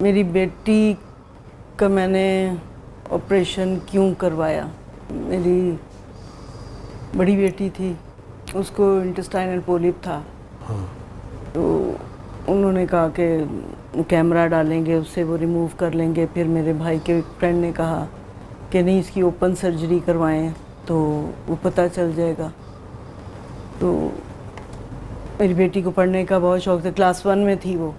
میری بیٹی کا میں نے آپریشن کیوں کروایا. میری بڑی بیٹی تھی, اس کو انٹسٹائنل پولپ تھا. تو انہوں نے کہا کہ کیمرہ ڈالیں گے, اس سے وہ ریموو کر لیں گے. پھر میرے بھائی کے فرینڈ نے کہا کہ نہیں, اس کی اوپن سرجری کروائیں تو وہ پتہ چل جائے گا. تو میری بیٹی کو پڑھنے کا بہت شوق تھا, کلاس 1 میں تھی وہ.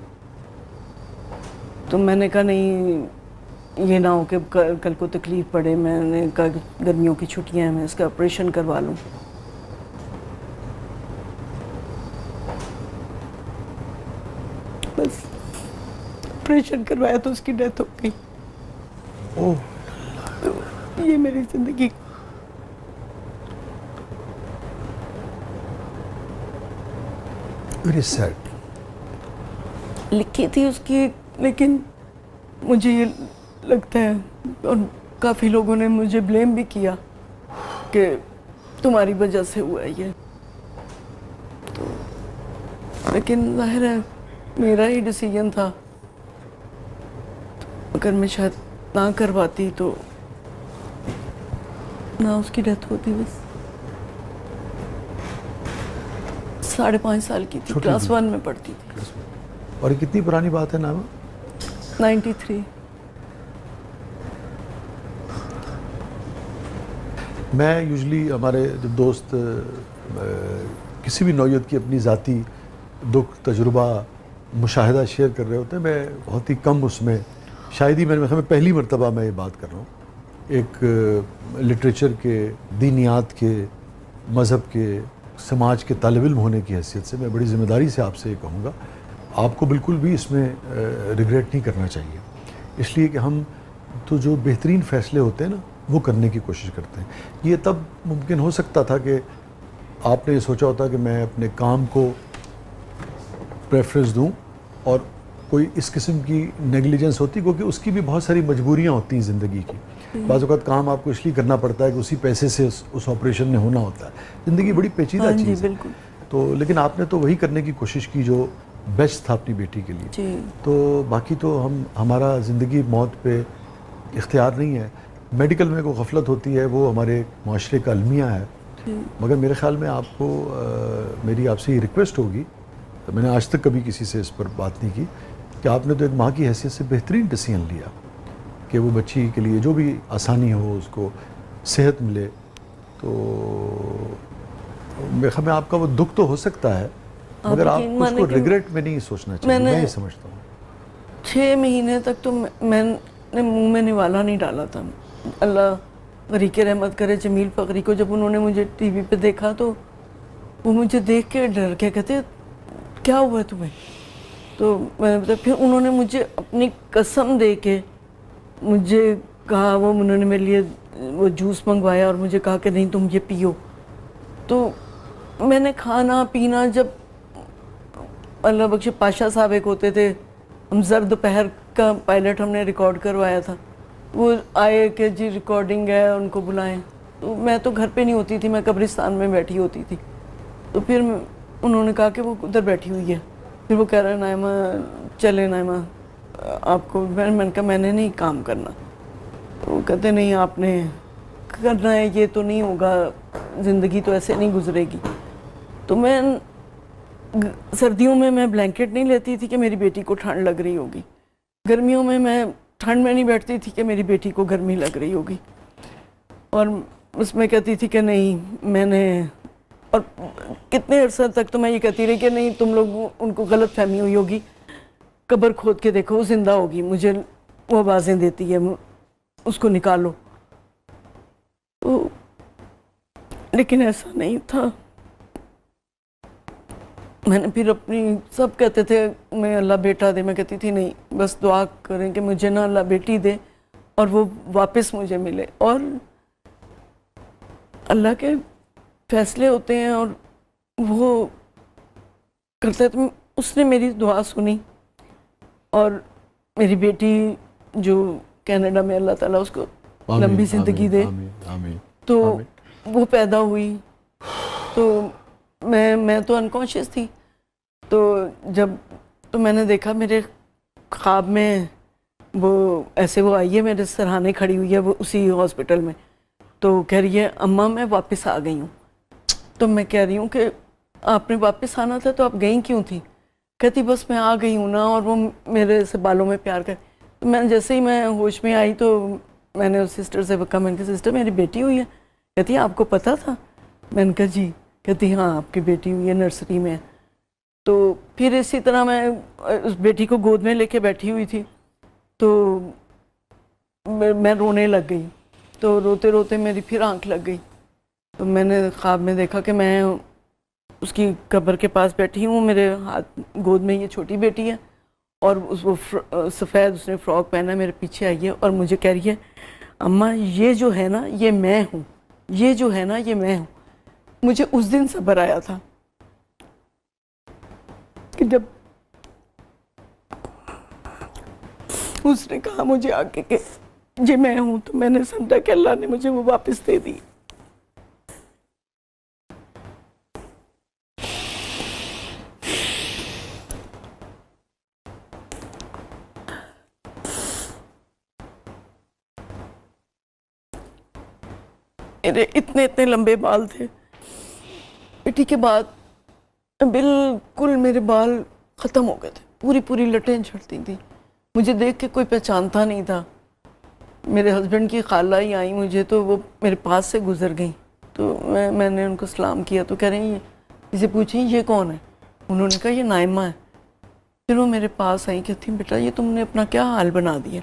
تو میں نے کہا نہیں, یہ نہ ہو کہ کل کو تکلیف پڑے. میں نے کہا کہ گرمیوں کی چھٹیاں ہیں, میں اس کا آپریشن کروا لوں. بس آپریشن کروایا تو اس کی ڈیتھ ہو گئی. تو یہ میری زندگی ویری سیڈ لکھی تھی اس کی, لیکن مجھے یہ لگتا ہے, اور کافی لوگوں نے مجھے بلیم بھی کیا کہ تمہاری وجہ سے ہوا ہے یہ. تو لیکن ظاہر ہے میرا ہی ڈیسیژن تھا. اگر میں شاید نہ کرواتی تو نہ اس کی ڈیتھ ہوتی. بس 5.5 سال کی تھی, کلاس 1 میں پڑھتی تھی. اور یہ کتنی پرانی بات ہے ناما؟ 93. میں یوزلی ہمارے جب دوست کسی بھی نوعیت کی اپنی ذاتی دکھ تجربہ مشاہدہ شیئر کر رہے ہوتے ہیں, میں بہت ہی کم اس میں, شاید ہی میں پہلی مرتبہ میں یہ بات کر رہا ہوں. ایک لٹریچر کے, دینیات کے, مذہب کے, سماج کے طالب علم ہونے کی حیثیت سے میں بڑی ذمہ داری سے آپ سے یہ کہوں گا, آپ کو بالکل بھی اس میں ریگریٹ نہیں کرنا چاہیے. اس لیے کہ ہم تو جو بہترین فیصلے ہوتے ہیں نا وہ کرنے کی کوشش کرتے ہیں. یہ تب ممکن ہو سکتا تھا کہ آپ نے یہ سوچا ہوتا کہ میں اپنے کام کو پریفرنس دوں, اور کوئی اس قسم کی نیگلیجنس ہوتی, کیونکہ اس کی بھی بہت ساری مجبوریاں ہوتی ہیں زندگی کی. بعض اوقات کام آپ کو اس لیے کرنا پڑتا ہے کہ اسی پیسے سے اس آپریشن میں ہونا ہوتا ہے. زندگی بڑی پیچیدہ چیز ہے. تو لیکن آپ نے تو وہی کرنے کی کوشش کی جو بیسٹ تھا اپنی بیٹی کے لیے. تو باقی تو ہمارا زندگی موت پہ اختیار نہیں ہے. میڈیکل میں کوئی غفلت ہوتی ہے وہ ہمارے معاشرے کا المیہ ہے. مگر میرے خیال میں آپ کو میری آپ سے یہ ریکویسٹ ہوگی, میں نے آج تک کبھی کسی سے اس پر بات نہیں کی, کہ آپ نے تو ایک ماں کی حیثیت سے بہترین ڈیسیژن لیا کہ وہ بچی کے لیے جو بھی آسانی ہو, اس کو صحت ملے. تو میرے خیال میں آپ کا وہ دکھ تو ہو سکتا ہے, مگر آپ کو اس کو ریگریٹ میں نہیں سوچنا چاہیے. میں یہ سمجھتا ہوں 6 مہینے تک تو میں نے منہ میں نوالا نہیں ڈالا تھا. اللہ غریق رحمت کرے جمیل فقری کو, جب انہوں نے مجھے ٹی وی پہ دیکھا تو وہ مجھے دیکھ کے ڈر کے کہتے کیا ہوا ہے تمہیں. تو میں نے بتایا, پھر انہوں نے مجھے اپنی قسم دے کے مجھے کہا, وہ انہوں نے میرے لیے وہ جوس منگوایا اور مجھے کہا کہ نہیں تم یہ پیو. تو میں نے کھانا پینا, جب اللہ بخش پاشا صاحب ایک ہوتے تھے, ہم زرد دوپہر کا پائلٹ ہم نے ریکارڈ کروایا تھا, وہ آئے کہ جی ریکارڈنگ ہے, ان کو بلائیں. تو میں تو گھر پہ نہیں ہوتی تھی, میں قبرستان میں بیٹھی ہوتی تھی. تو پھر انہوں نے کہا کہ وہ ادھر بیٹھی ہوئی ہے. پھر وہ کہہ رہا ہے نائمہ چلے, نائمہ آپ کو, میں نے کہا میں نے نہیں کام کرنا. تو وہ کہتے نہیں آپ نے کرنا ہے, یہ تو نہیں ہوگا, زندگی تو ایسے نہیں گزرے گی. تو میں سردیوں میں بلینکٹ نہیں لیتی تھی کہ میری بیٹی کو ٹھنڈ لگ رہی ہوگی. گرمیوں میں ٹھنڈ میں نہیں بیٹھتی تھی کہ میری بیٹی کو گرمی لگ رہی ہوگی. اور اس میں کہتی تھی کہ نہیں میں نے, اور کتنے عرصہ تک تو میں یہ کہتی رہی کہ نہیں تم لوگ ان کو غلط فہمی ہوئی ہوگی, قبر کھود کے دیکھو وہ زندہ ہوگی, مجھے وہ آوازیں دیتی ہے, اس کو نکالو. تو لیکن ایسا نہیں تھا. میں نے پھر اپنی, سب کہتے تھے میں اللہ بیٹا دے, میں کہتی تھی نہیں بس دعا کریں کہ مجھے نا اللہ بیٹی دے اور وہ واپس مجھے ملے. اور اللہ کے فیصلے ہوتے ہیں اور وہ کرتا ہے. تو اس نے میری دعا سنی, اور میری بیٹی جو کینیڈا میں, اللہ تعالیٰ اس کو لمبی زندگی دے, تو وہ پیدا ہوئی. تو میں تو انکانشیس تھی. تو جب تو میں نے دیکھا میرے خواب میں وہ ایسے وہ آئی ہے میرے سرہانے کھڑی ہوئی ہے وہ اسی ہاسپٹل میں, تو کہہ رہی ہے اماں میں واپس آ گئی ہوں. تو میں کہہ رہی ہوں کہ آپ نے واپس آنا تھا تو آپ گئیں کیوں تھی؟ کہتی بس میں آ گئی ہوں نا, اور وہ میرے سے بالوں میں پیار کر. تو میں جیسے ہی میں ہوش میں آئی تو میں نے اس سسٹر سے کہا, میں نے کہا سسٹر میری بیٹی ہوئی ہے. کہتی ہے آپ کو پتہ تھا؟ میں نے کہا جی. کہتی ہاں آپ کی بیٹی ہوئی ہے, نرسری میں. تو پھر اسی طرح میں اس بیٹی کو گود میں لے کے بیٹھی ہوئی تھی, تو میں رونے لگ گئی. تو روتے روتے میری پھر آنکھ لگ گئی. تو میں نے خواب میں دیکھا کہ میں اس کی قبر کے پاس بیٹھی ہوں, میرے ہاتھ گود میں یہ چھوٹی بیٹی ہے, اور وہ سفید اس نے فراک پہنا میرے پیچھے آئی ہے اور مجھے کہہ رہی ہے اماں یہ جو ہے نا یہ میں ہوں, یہ جو ہے نا یہ میں ہوں. مجھے اس دن صبر آیا تھا کہ جب اس نے کہا مجھے آ کے کہ یہ میں ہوں, تو میں نے سمجھا کہ اللہ نے مجھے وہ واپس دے دی. میرے اتنے اتنے لمبے بال تھے. بیٹی کے بعد بالکل میرے بال ختم ہو گئے تھے, پوری پوری لٹیں جھڑتی تھیں. مجھے دیکھ کے کوئی پہچانتا نہیں تھا. میرے ہسبینڈ کی خالہ ہی آئی مجھے, تو وہ میرے پاس سے گزر گئیں. تو میں نے ان کو سلام کیا, تو کہہ رہی ہیں اسے پوچھیں یہ کون ہے؟ انہوں نے کہا یہ نائمہ ہے. پھر وہ میرے پاس آئی, کہتی بیٹا یہ تم نے اپنا کیا حال بنا دیا,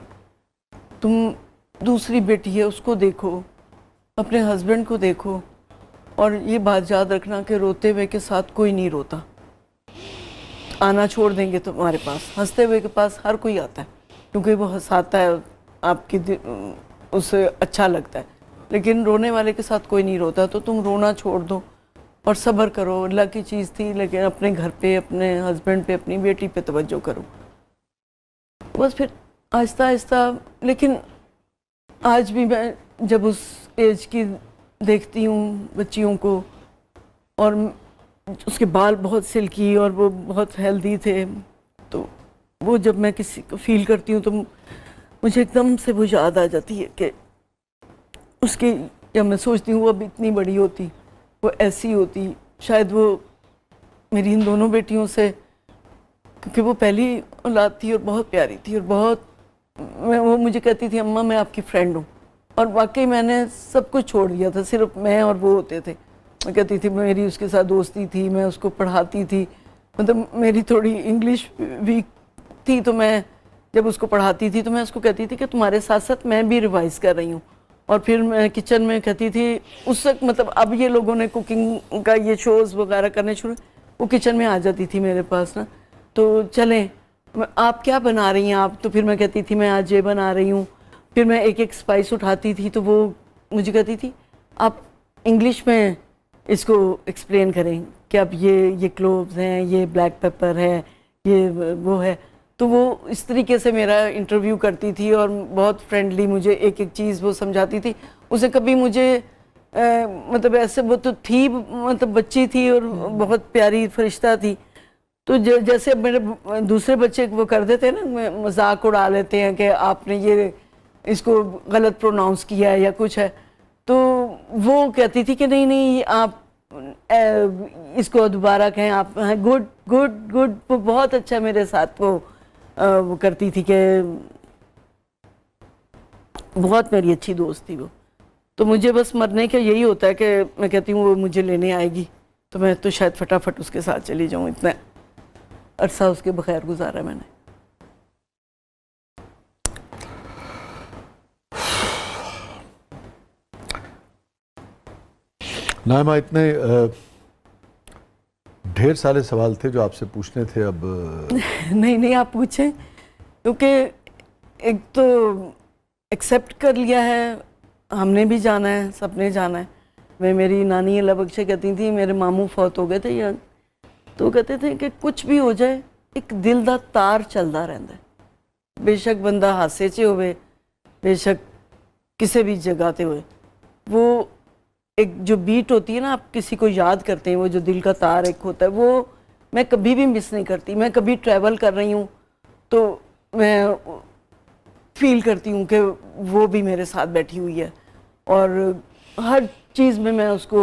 تم دوسری بیٹی ہے اس کو دیکھو, اپنے ہسبینڈ کو دیکھو, اور یہ بات یاد رکھنا کہ روتے ہوئے کے ساتھ کوئی نہیں روتا. آنا چھوڑ دیں گے تمہارے پاس, ہنستے ہوئے کے پاس ہر کوئی آتا ہے کیونکہ وہ ہنساتا ہے, آپ کی اسے اچھا لگتا ہے, لیکن رونے والے کے ساتھ کوئی نہیں روتا. تو تم رونا چھوڑ دو اور صبر کرو. اللہ کی چیز تھی, لیکن اپنے گھر پہ, اپنے ہسبینڈ پہ, اپنی بیٹی پہ توجہ کرو. بس پھر آہستہ آہستہ. لیکن آج بھی میں جب اس ایج کی دیکھتی ہوں بچیوں کو, اور اس کے بال بہت سلکی اور وہ بہت ہیلدی تھے, تو وہ جب میں کسی کو فیل کرتی ہوں تو مجھے ایک دم سے وہ یاد آ جاتی ہے کہ اس کی, جب میں سوچتی ہوں وہ اب اتنی بڑی ہوتی, وہ ایسی ہوتی, شاید وہ میری ان دونوں بیٹیوں سے, کیونکہ وہ پہلی اولاد تھی اور بہت پیاری تھی, اور بہت وہ مجھے کہتی تھی اماں میں آپ کی فرینڈ ہوں. اور واقعی میں نے سب کچھ چھوڑ دیا تھا, صرف میں اور وہ ہوتے تھے. میں کہتی تھی میری اس کے ساتھ دوستی تھی, میں اس کو پڑھاتی تھی, مطلب میری تھوڑی انگلش ویک تھی, تو میں جب اس کو پڑھاتی تھی تو میں اس کو کہتی تھی کہ تمہارے ساتھ ساتھ میں بھی ریوائز کر رہی ہوں. اور پھر میں کچن میں کہتی تھی اس وقت, مطلب اب یہ لوگوں نے کوکنگ کا یہ شوز وغیرہ کرنے شروع, وہ کچن میں آ جاتی تھی میرے پاس نا, تو چلیں آپ کیا بنا رہی ہیں آپ؟ تو پھر میں کہتی تھی میں آج یہ بنا رہی ہوں. پھر میں ایک ایک اسپائس اٹھاتی تھی, تو وہ مجھے کہتی تھی آپ انگلش میں اس کو ایکسپلین کریں کہ اب یہ کلووز ہیں, یہ بلیک پیپر ہے, یہ وہ ہے. تو وہ اس طریقے سے میرا انٹرویو کرتی تھی, اور بہت فرینڈلی مجھے ایک ایک چیز وہ سمجھاتی تھی. اسے کبھی مجھے مطلب ایسے, وہ تو تھی مطلب بچی تھی اور بہت پیاری فرشتہ تھی. تو جیسے میرے دوسرے بچے وہ کر دیتے ہیں نا, مذاق اڑا لیتے ہیں کہ آپ نے یہ اس کو غلط پروناؤنس کیا ہے یا کچھ ہے, تو وہ کہتی تھی کہ نہیں نہیں آپ اس کو دوبارہ کہیں, آپ گڈ گڈ گڈ. وہ بہت اچھا میرے ساتھ وہ کرتی تھی, کہ بہت میری اچھی دوست تھی وہ. تو مجھے بس مرنے کا یہی ہوتا ہے کہ میں کہتی ہوں وہ مجھے لینے آئے گی تو میں تو شاید فٹافٹ اس کے ساتھ چلی جاؤں. اتنا عرصہ اس کے بغیر گزارا میں نے. نائمہ, اتنے ڈھیر سارے سوال تھے جو آپ سے پوچھنے تھے. اب نہیں آپ پوچھیں, کیونکہ ایک تو ایکسیپٹ کر لیا ہے, ہم نے بھی جانا ہے, سب نے جانا ہے. میری نانی اللہ بخشے کہتی تھی, میرے ماموں فوت ہو گئے تھے یا, تو کہتے تھے کہ کچھ بھی ہو جائے ایک دل دا تار چلتا رہتا ہے. بے شک بندہ ہاسے چ ہوئے, بے شک کسی بھی جگہ تے ہوئے, وہ ایک جو بیٹ ہوتی ہے نا, آپ کسی کو یاد کرتے ہیں, وہ جو دل کا تار ایک ہوتا ہے, وہ میں کبھی بھی مس نہیں کرتی. میں کبھی ٹریول کر رہی ہوں تو میں فیل کرتی ہوں کہ وہ بھی میرے ساتھ بیٹھی ہوئی ہے اور ہر چیز میں اس کو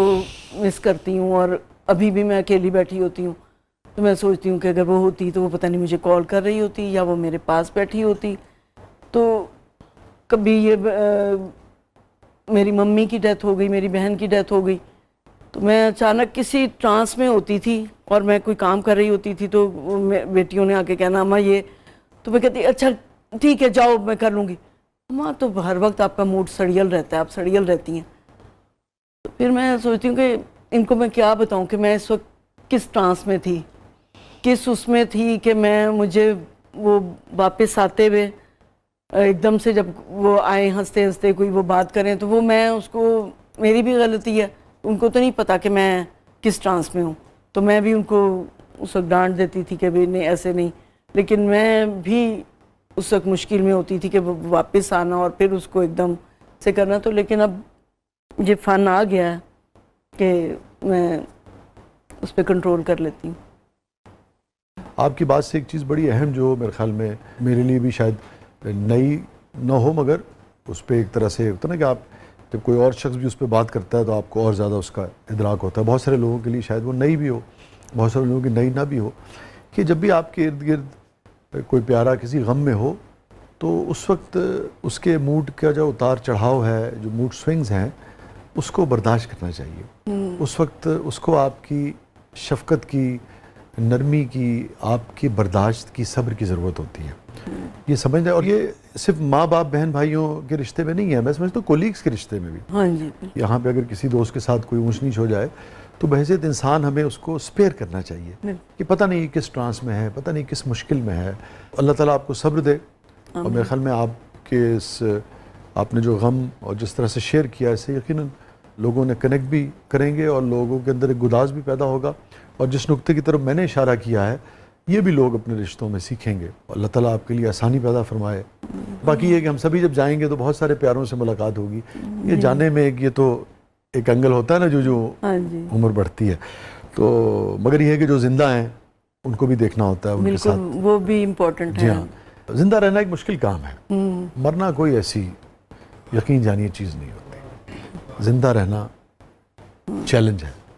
مس کرتی ہوں. اور ابھی بھی میں اکیلی بیٹھی ہوتی ہوں تو میں سوچتی ہوں کہ اگر وہ ہوتی تو وہ پتہ نہیں مجھے کال کر رہی ہوتی یا وہ میرے پاس بیٹھی ہوتی. تو کبھی یہ میری ممی کی ڈیتھ ہو گئی, میری بہن کی ڈیتھ ہو گئی, تو میں اچانک کسی ٹرانس میں ہوتی تھی اور میں کوئی کام کر رہی ہوتی تھی تو بیٹیوں نے آ کے کہنا اماں یہ, تو میں کہتی اچھا ٹھیک ہے جاؤ میں کر لوں گی. اماں تو ہر وقت آپ کا موڈ سڑیل رہتا ہے, آپ سڑیل رہتی ہیں. تو پھر میں سوچتی ہوں کہ ان کو میں کیا بتاؤں کہ میں اس وقت کس ٹرانس میں تھی, کس اس میں تھی کہ مجھے وہ واپس آتے ہوئے ایک دم سے جب وہ آئے ہنستے ہنستے کوئی وہ بات کریں تو وہ میں اس کو, میری بھی غلطی ہے, ان کو تو نہیں پتا کہ میں کس ٹرانس میں ہوں. تو میں بھی ان کو اس وقت ڈانٹ دیتی تھی کہ بھائی نہیں ایسے نہیں, لیکن میں بھی اس وقت مشکل میں ہوتی تھی کہ وہ واپس آنا اور پھر اس کو ایک دم سے کرنا. تو لیکن اب یہ فن آ گیا ہے کہ میں اس پہ کنٹرول کر لیتی ہوں. آپ کی بات سے ایک چیز بڑی اہم جو میرے خیال میں میرے لیے بھی شاید نئی نہ ہو, مگر اس پہ ایک طرح سے ہوتا ہے نا کہ آپ جب کوئی اور شخص بھی اس پہ بات کرتا ہے تو آپ کو اور زیادہ اس کا ادراک ہوتا ہے. بہت سارے لوگوں کے لیے شاید وہ نئی بھی ہو, بہت سارے لوگوں کی نئی نہ بھی ہو, کہ جب بھی آپ کے ارد گرد کوئی پیارا کسی غم میں ہو تو اس وقت اس کے موڈ کا جو اتار چڑھاؤ ہے, جو موڈ سوئنگز ہیں, اس کو برداشت کرنا چاہیے. اس وقت اس کو آپ کی شفقت کی, نرمی کی, آپ کی برداشت کی, صبر کی ضرورت ہوتی ہے. یہ سمجھنا, اور یہ صرف ماں باپ بہن بھائیوں کے رشتے میں نہیں ہے, میں سمجھتا ہوں کولیگس کے رشتے میں بھی. ہاں جی, یہاں پہ اگر کسی دوست کے ساتھ کوئی اونچ نیچ ہو جائے تو بحیثیت انسان ہمیں اس کو اسپیئر کرنا چاہیے کہ پتہ نہیں کس ٹرانس میں ہے, پتہ نہیں کس مشکل میں ہے. اللہ تعالیٰ آپ کو صبر دے. اور میرے خیال میں آپ کے آپ نے جو غم اور جس طرح سے شیئر کیا, اسے یقیناً لوگوں نے کنیکٹ بھی کریں گے اور لوگوں کے اندر ایک گداز بھی پیدا ہوگا. اور جس نقطے کی طرف میں نے اشارہ کیا ہے یہ بھی لوگ اپنے رشتوں میں سیکھیں گے. اللہ تعالیٰ آپ کے لیے آسانی پیدا فرمائے. باقی یہ کہ ہم سبھی جب جائیں گے تو بہت سارے پیاروں سے ملاقات ہوگی. یہ جانے میں یہ تو ایک اینگل ہوتا ہے نا جو عمر بڑھتی ہے, تو مگر یہ ہے کہ جو زندہ ہیں ان کو بھی دیکھنا ہوتا ہے, ان کے ساتھ وہ بھی امپورٹنٹ ہے. جی ہاں, زندہ رہنا ایک مشکل کام ہے, مرنا کوئی ایسی یقین جانیے چیز نہیں ہوتی. زندہ رہنا چیلنج ہے.